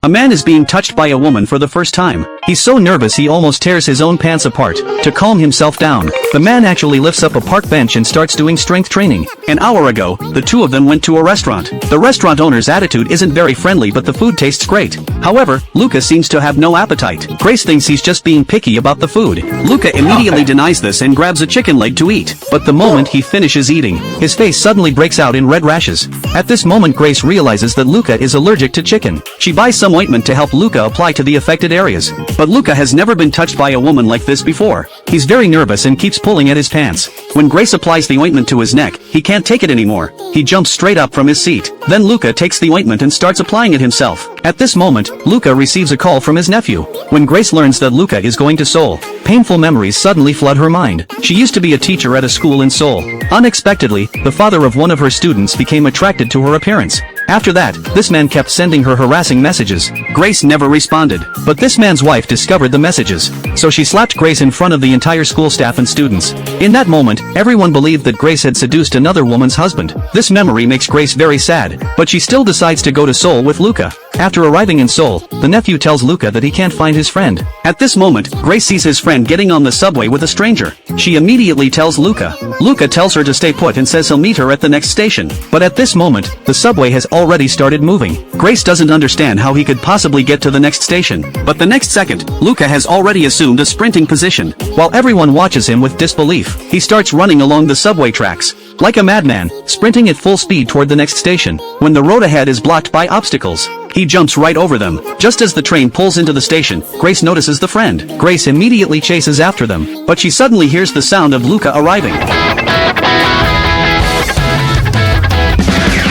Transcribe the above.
A man is being touched by a woman for the first time. He's so nervous he almost tears his own pants apart. To calm himself down, the man actually lifts up a park bench and starts doing strength training. An hour ago, the two of them went to a restaurant. The restaurant owner's attitude isn't very friendly, but the food tastes great. However, Luca seems to have no appetite. Grace thinks he's just being picky about the food. Luca immediately denies this and grabs a chicken leg to eat. But the moment he finishes eating, his face suddenly breaks out in red rashes. At this moment, Grace realizes that Luca is allergic to chicken. She buys some ointment to help Luca apply to the affected areas. But Luca has never been touched by a woman like this before. He's very nervous and keeps pulling at his pants. When Grace applies the ointment to his neck, he can't take it anymore. He jumps straight up from his seat. Then Luca takes the ointment and starts applying it himself. At this moment, Luca receives a call from his nephew. When Grace learns that Luca is going to Seoul, painful memories suddenly flood her mind. She used to be a teacher at a school in Seoul. Unexpectedly, the father of one of her students became attracted to her appearance. After that, this man kept sending her harassing messages. Grace never responded, but this man's wife discovered the messages. So she slapped Grace in front of the entire school staff and students. In that moment, everyone believed that Grace had seduced another woman's husband. This memory makes Grace very sad, but she still decides to go to Seoul with Luca. After arriving in Seoul, the nephew tells Luca that he can't find his friend. At this moment, Grace sees his friend getting on the subway with a stranger. She immediately tells Luca. Luca tells her to stay put and says he'll meet her at the next station. But at this moment, the subway has already started moving. Grace doesn't understand how he could possibly get to the next station. But the next second, Luca has already assumed a sprinting position. While everyone watches him with disbelief, he starts running along the subway tracks. Like a madman, sprinting at full speed toward the next station. When the road ahead is blocked by obstacles, he jumps right over them. Just as the train pulls into the station, Grace notices the friend. Grace immediately chases after them, but she suddenly hears the sound of Luca arriving.